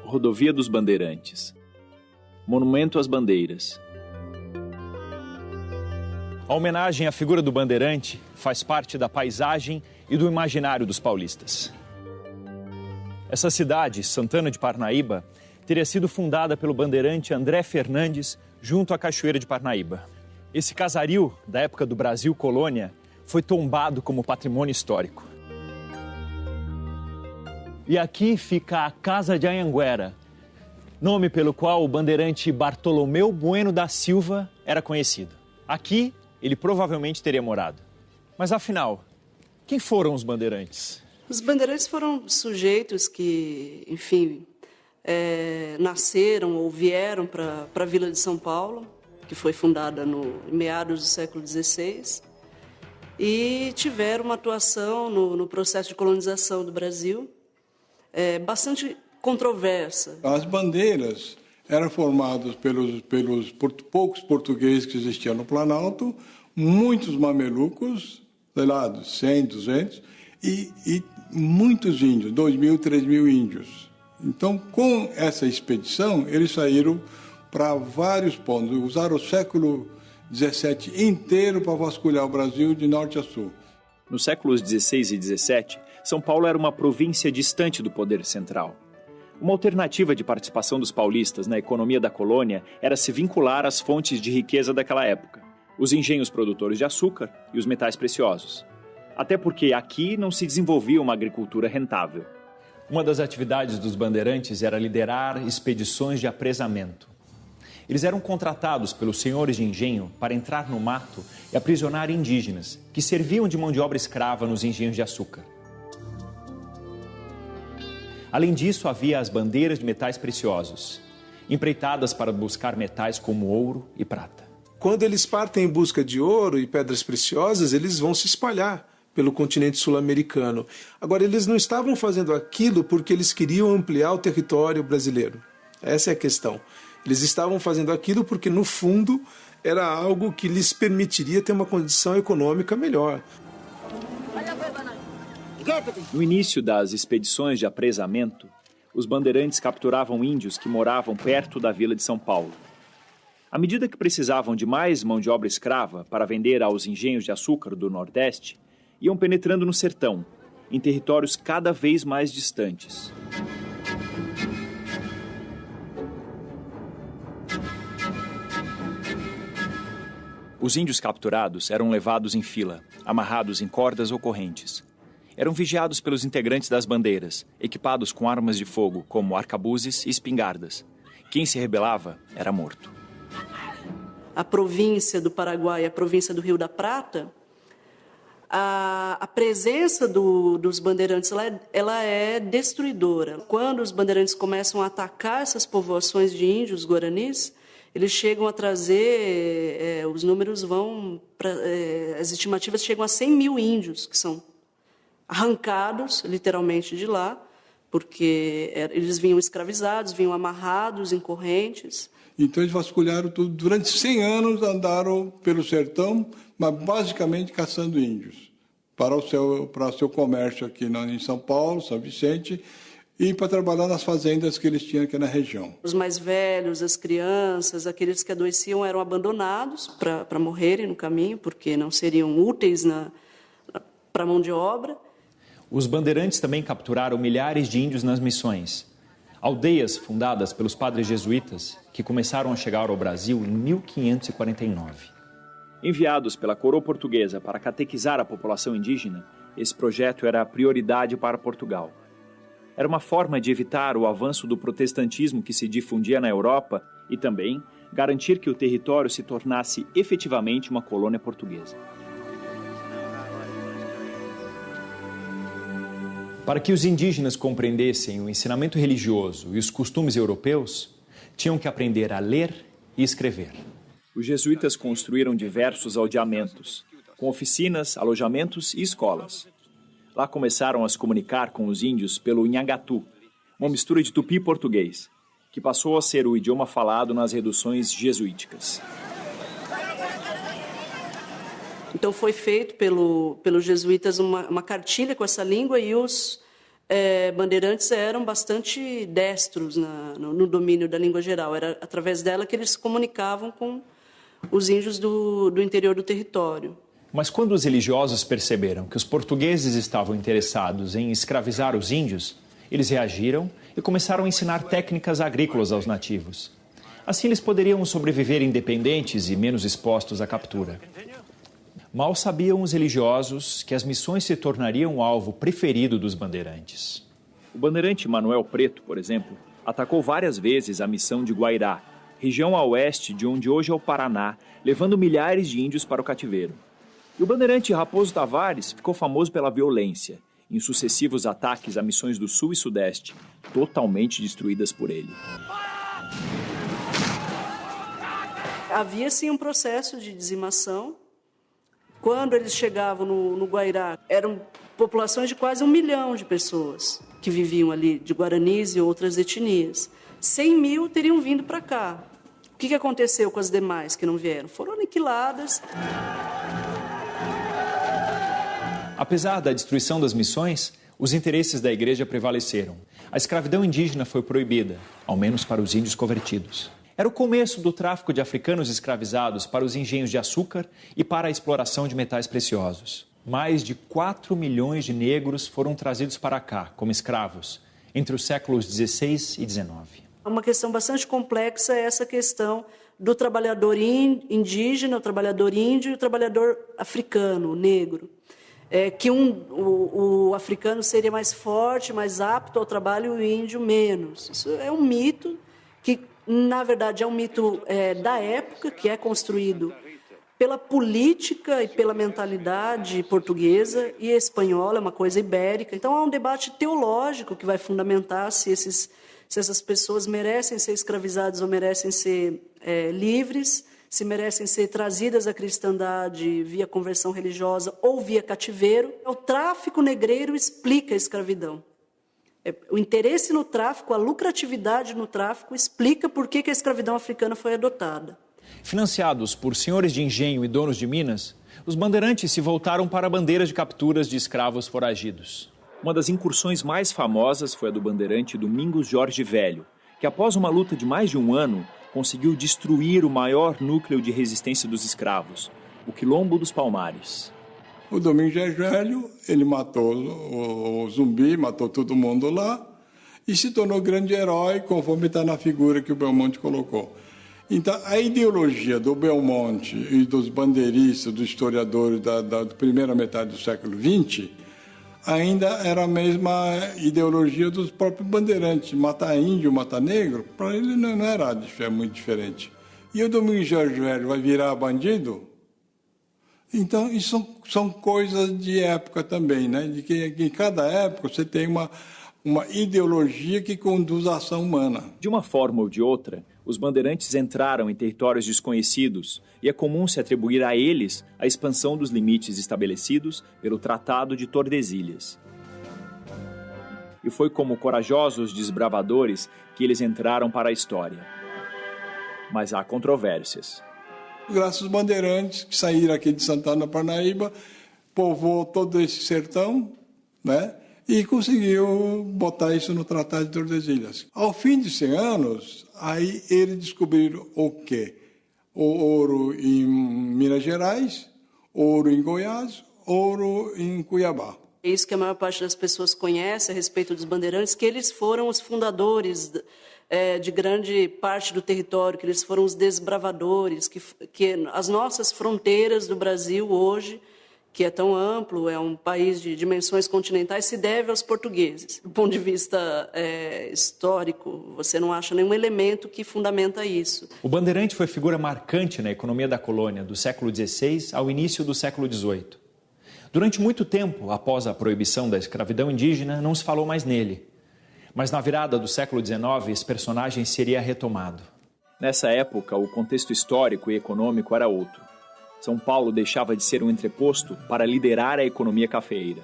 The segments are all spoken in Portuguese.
Rodovia dos Bandeirantes, Monumento às Bandeiras. A homenagem à figura do bandeirante faz parte da paisagem e do imaginário dos paulistas. Essa cidade, Santana de Parnaíba, teria sido fundada pelo bandeirante André Fernandes junto à Cachoeira de Parnaíba. Esse casario, da época do Brasil colônia, foi tombado como patrimônio histórico. E aqui fica a Casa de Anhanguera, nome pelo qual o bandeirante Bartolomeu Bueno da Silva era conhecido. Aqui, ele provavelmente teria morado. Mas afinal, quem foram os bandeirantes? Os bandeirantes foram sujeitos que, enfim, nasceram ou vieram para a Vila de São Paulo, que foi fundada em meados do século XVI, e tiveram uma atuação no processo de colonização do Brasil bastante controversa. As bandeiras eram formadas pelos poucos portugueses que existiam no Planalto, muitos mamelucos, sei lá, 100, 200, e muitos índios, 2.000, 3.000 índios. Então, com essa expedição, eles saíram para vários pontos, usaram o século XVII inteiro para vasculhar o Brasil de norte a sul. Nos séculos XVI e XVII, São Paulo era uma província distante do poder central. Uma alternativa de participação dos paulistas na economia da colônia era se vincular às fontes de riqueza daquela época, os engenhos produtores de açúcar e os metais preciosos. Até porque aqui não se desenvolvia uma agricultura rentável. Uma das atividades dos bandeirantes era liderar expedições de apresamento. Eles eram contratados pelos senhores de engenho para entrar no mato e aprisionar indígenas, que serviam de mão de obra escrava nos engenhos de açúcar. Além disso, havia as bandeiras de metais preciosos, empreitadas para buscar metais como ouro e prata. Quando eles partem em busca de ouro e pedras preciosas, eles vão se espalhar pelo continente sul-americano. Agora, eles não estavam fazendo aquilo porque eles queriam ampliar o território brasileiro. Essa é a questão. Eles estavam fazendo aquilo porque, no fundo, era algo que lhes permitiria ter uma condição econômica melhor. No início das expedições de apresamento, os bandeirantes capturavam índios que moravam perto da Vila de São Paulo. À medida que precisavam de mais mão de obra escrava para vender aos engenhos de açúcar do Nordeste, iam penetrando no sertão, em territórios cada vez mais distantes. Os índios capturados eram levados em fila, amarrados em cordas ou correntes. Eram vigiados pelos integrantes das bandeiras, equipados com armas de fogo, como arcabuzes e espingardas. Quem se rebelava era morto. A província do Paraguai e a província do Rio da Prata, a presença dos bandeirantes ela é destruidora. Quando os bandeirantes começam a atacar essas povoações de índios guaranis, eles chegam a trazer, os números vão, as estimativas chegam a 100 mil índios que são arrancados, literalmente, de lá, porque eles vinham escravizados, vinham amarrados em correntes. Então eles vasculharam tudo. Durante 100 anos andaram pelo sertão, mas basicamente caçando índios, para o seu comércio aqui em São Paulo, São Vicente, e para trabalhar nas fazendas que eles tinham aqui na região. Os mais velhos, as crianças, aqueles que adoeciam eram abandonados para morrerem no caminho, porque não seriam úteis para a mão de obra. Os bandeirantes também capturaram milhares de índios nas missões. Aldeias fundadas pelos padres jesuítas que começaram a chegar ao Brasil em 1549. Enviados pela coroa portuguesa para catequizar a população indígena, esse projeto era a prioridade para Portugal. Era uma forma de evitar o avanço do protestantismo que se difundia na Europa e também garantir que o território se tornasse efetivamente uma colônia portuguesa. Para que os indígenas compreendessem o ensinamento religioso e os costumes europeus, tinham que aprender a ler e escrever. Os jesuítas construíram diversos aldeamentos, com oficinas, alojamentos e escolas. Lá começaram a se comunicar com os índios pelo Nhangatu, uma mistura de tupi e português, que passou a ser o idioma falado nas reduções jesuíticas. Então foi feito pelos jesuítas uma cartilha com essa língua e os bandeirantes eram bastante destros no domínio da língua geral. Era através dela que eles se comunicavam com os índios do interior do território. Mas quando os religiosos perceberam que os portugueses estavam interessados em escravizar os índios, eles reagiram e começaram a ensinar técnicas agrícolas aos nativos. Assim, eles poderiam sobreviver independentes e menos expostos à captura. Mal sabiam os religiosos que as missões se tornariam o alvo preferido dos bandeirantes. O bandeirante Manuel Preto, por exemplo, atacou várias vezes a missão de Guairá, região a oeste de onde hoje é o Paraná, levando milhares de índios para o cativeiro. E o bandeirante Raposo Tavares ficou famoso pela violência, em sucessivos ataques a missões do Sul e Sudeste, totalmente destruídas por ele. Havia, sim, um processo de dizimação. Quando eles chegavam no Guairá, eram populações de quase 1 milhão de pessoas que viviam ali, de guaranis e outras etnias. 100 mil teriam vindo para cá. O que aconteceu com as demais que não vieram? Foram aniquiladas. Apesar da destruição das missões, os interesses da igreja prevaleceram. A escravidão indígena foi proibida, ao menos para os índios convertidos. Era o começo do tráfico de africanos escravizados para os engenhos de açúcar e para a exploração de metais preciosos. Mais de 4 milhões de negros foram trazidos para cá como escravos entre os séculos XVI e XIX. Uma questão bastante complexa é essa questão do trabalhador indígena, o trabalhador índio e o trabalhador africano, negro. Que o africano seria mais forte, mais apto ao trabalho e o índio menos. Isso é um mito que, na verdade, é um mito da época, que é construído pela política e pela mentalidade portuguesa e espanhola, é uma coisa ibérica. Então, há um debate teológico que vai fundamentar se essas pessoas merecem ser escravizadas ou merecem ser livres, se merecem ser trazidas à cristandade via conversão religiosa ou via cativeiro. O tráfico negreiro explica a escravidão. O interesse no tráfico, a lucratividade no tráfico, explica por que a escravidão africana foi adotada. Financiados por senhores de engenho e donos de minas, os bandeirantes se voltaram para bandeiras de capturas de escravos foragidos. Uma das incursões mais famosas foi a do bandeirante Domingos Jorge Velho, que após uma luta de mais de 1 ano, conseguiu destruir o maior núcleo de resistência dos escravos, o Quilombo dos Palmares. O Domingos Jorge Velho, ele matou o Zumbi, matou todo mundo lá e se tornou grande herói, conforme está na figura que o Belmonte colocou. Então, a ideologia do Belmonte e dos bandeiristas, dos historiadores da primeira metade do século XX, ainda era a mesma ideologia dos próprios bandeirantes. Matar índio, matar negro, para ele não era muito diferente. E o Domingos Jorge Velho vai virar bandido? Então, isso são coisas de época também, né? De que em cada época você tem uma ideologia que conduz à ação humana. De uma forma ou de outra, os bandeirantes entraram em territórios desconhecidos e é comum se atribuir a eles a expansão dos limites estabelecidos pelo Tratado de Tordesilhas. E foi como corajosos desbravadores que eles entraram para a história. Mas há controvérsias. Graças aos bandeirantes que saíram aqui de Santana, Parnaíba, povoou todo esse sertão, né? E conseguiu botar isso no Tratado de Tordesilhas. Ao fim de 100 anos, aí eles descobriram o quê? O ouro em Minas Gerais, ouro em Goiás, ouro em Cuiabá. É isso que a maior parte das pessoas conhece a respeito dos bandeirantes, que eles foram os fundadores de grande parte do território, que eles foram os desbravadores, que as nossas fronteiras do Brasil hoje, que é tão amplo, é um país de dimensões continentais, se deve aos portugueses. Do ponto de vista histórico, você não acha nenhum elemento que fundamenta isso. O bandeirante foi figura marcante na economia da colônia do século XVI ao início do século XVIII. Durante muito tempo, após a proibição da escravidão indígena, não se falou mais nele. Mas na virada do século XIX, esse personagem seria retomado. Nessa época, o contexto histórico e econômico era outro. São Paulo deixava de ser um entreposto para liderar a economia cafeeira.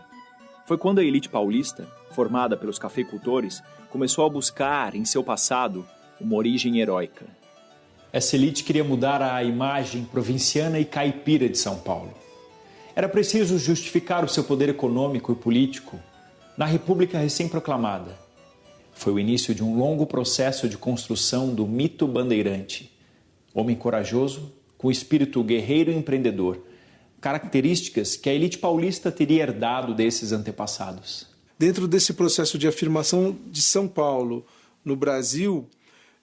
Foi quando a elite paulista, formada pelos cafeicultores, começou a buscar, em seu passado, uma origem heróica. Essa elite queria mudar a imagem provinciana e caipira de São Paulo. Era preciso justificar o seu poder econômico e político, Na República recém-proclamada, foi o início de um longo processo de construção do mito bandeirante. Homem corajoso, com espírito guerreiro e empreendedor, características que a elite paulista teria herdado desses antepassados. Dentro desse processo de afirmação de São Paulo no Brasil,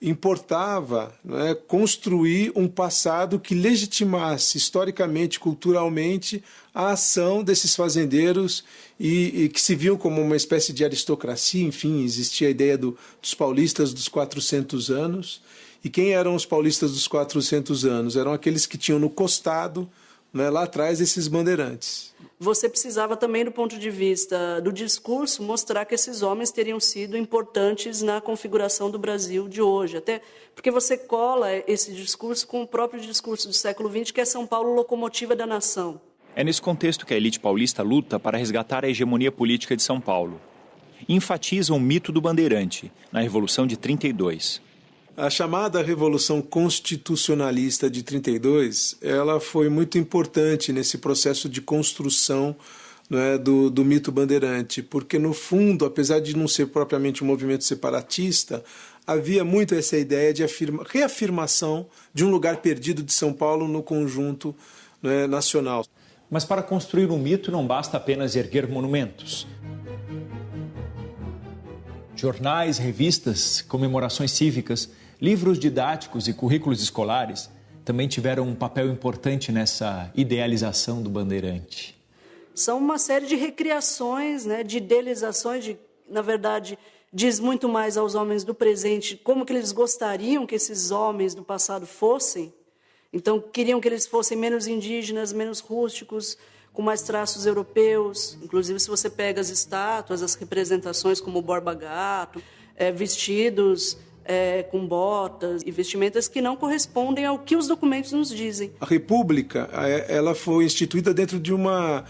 importava, né, construir um passado que legitimasse historicamente, culturalmente, a ação desses fazendeiros e que se viam como uma espécie de aristocracia. Enfim, existia a ideia dos paulistas dos 400 anos. E quem eram os paulistas dos 400 anos? Eram aqueles que tinham no costado, né, lá atrás, esses bandeirantes. Você precisava também, do ponto de vista do discurso, mostrar que esses homens teriam sido importantes na configuração do Brasil de hoje. Até porque você cola esse discurso com o próprio discurso do século XX, que é São Paulo, locomotiva da nação. É nesse contexto que a elite paulista luta para resgatar a hegemonia política de São Paulo. E enfatiza o mito do bandeirante, na Revolução de 32. A chamada Revolução Constitucionalista de 32, ela foi muito importante nesse processo de construção, né, do mito bandeirante, porque, no fundo, apesar de não ser propriamente um movimento separatista, havia muito essa ideia de reafirmação de um lugar perdido de São Paulo no conjunto, né, nacional. Mas para construir um mito não basta apenas erguer monumentos. Jornais, revistas, comemorações cívicas, livros didáticos e currículos escolares também tiveram um papel importante nessa idealização do bandeirante. São uma série de recriações, né, de idealizações, na verdade, diz muito mais aos homens do presente como que eles gostariam que esses homens do passado fossem. Então, queriam que eles fossem menos indígenas, menos rústicos, com mais traços europeus. Inclusive, se você pega as estátuas, as representações como o Borba Gato, vestidos com botas e vestimentas que não correspondem ao que os documentos nos dizem. A República, ela foi instituída dentro de uma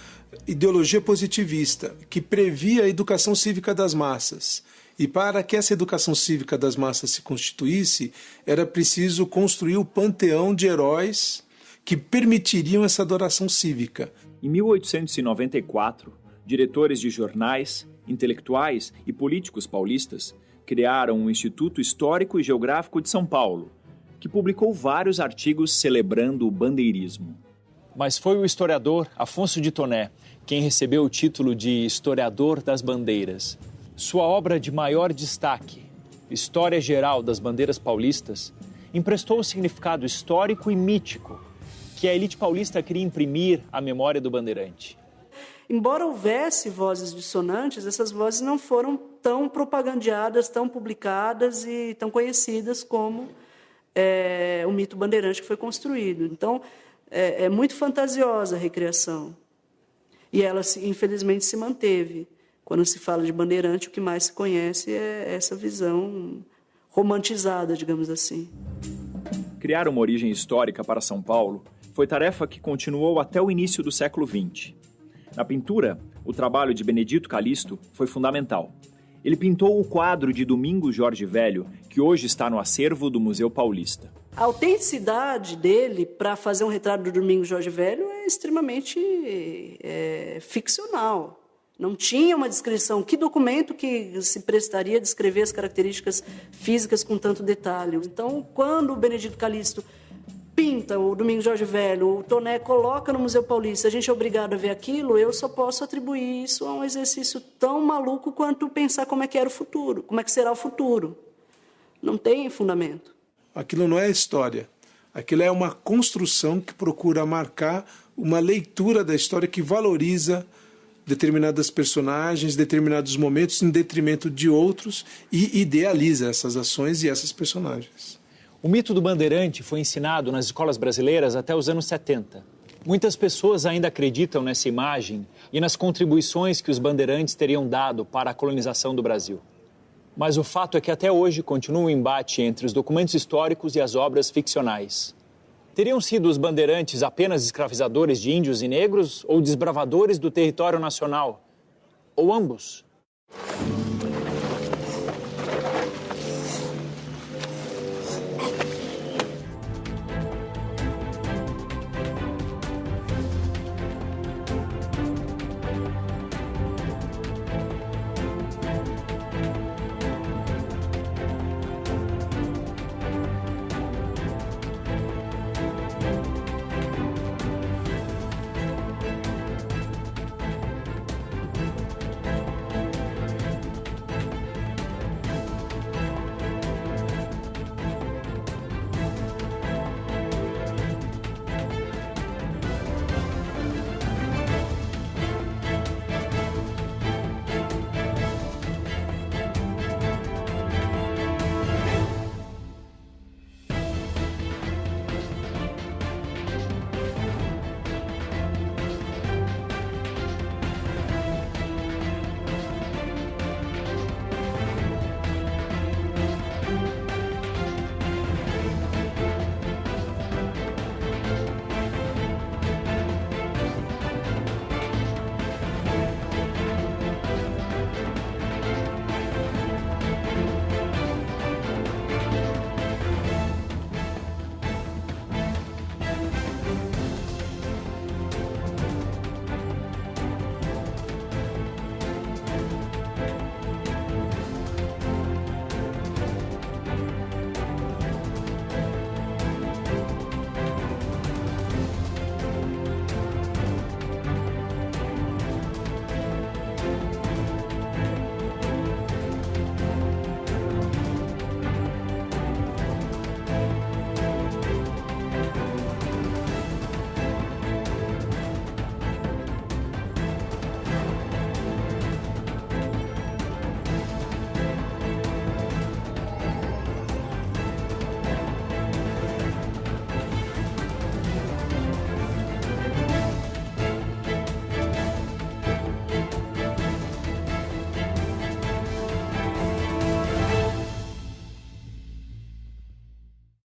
ideologia positivista que previa a educação cívica das massas. E para que essa educação cívica das massas se constituísse, era preciso construir o panteão de heróis que permitiriam essa adoração cívica. Em 1894, diretores de jornais, intelectuais e políticos paulistas criaram um Instituto Histórico e Geográfico de São Paulo, que publicou vários artigos celebrando o bandeirismo. Mas foi o historiador Afonso de Toné quem recebeu o título de Historiador das Bandeiras. Sua obra de maior destaque, História Geral das Bandeiras Paulistas, emprestou o significado histórico e mítico que a elite paulista queria imprimir à memória do bandeirante. Embora houvesse vozes dissonantes, essas vozes não foram tão propagandeadas, tão publicadas e tão conhecidas como o mito bandeirante que foi construído. Então, é muito fantasiosa a recriação. E ela, infelizmente, se manteve. Quando se fala de bandeirante, o que mais se conhece é essa visão romantizada, digamos assim. Criar uma origem histórica para São Paulo foi tarefa que continuou até o início do século XX. Na pintura, o trabalho de Benedito Calixto foi fundamental. Ele pintou o quadro de Domingos Jorge Velho, que hoje está no acervo do Museu Paulista. A autenticidade dele para fazer um retrato do Domingos Jorge Velho é extremamente ficcional. Não tinha uma descrição. Que documento que se prestaria a descrever as características físicas com tanto detalhe? Então, quando o Benedito Calixto pinta o Domingos Jorge Velho, o Toné coloca no Museu Paulista, a gente é obrigado a ver aquilo, eu só posso atribuir isso a um exercício tão maluco quanto pensar como é que era o futuro, como é que será o futuro. Não tem fundamento. Aquilo não é história. Aquilo é uma construção que procura marcar uma leitura da história que valoriza determinadas personagens, determinados momentos em detrimento de outros e idealiza essas ações e essas personagens. O mito do bandeirante foi ensinado nas escolas brasileiras até os anos 70. Muitas pessoas ainda acreditam nessa imagem e nas contribuições que os bandeirantes teriam dado para a colonização do Brasil. Mas o fato é que até hoje continua um embate entre os documentos históricos e as obras ficcionais. Teriam sido os bandeirantes apenas escravizadores de índios e negros ou desbravadores do território nacional? Ou ambos?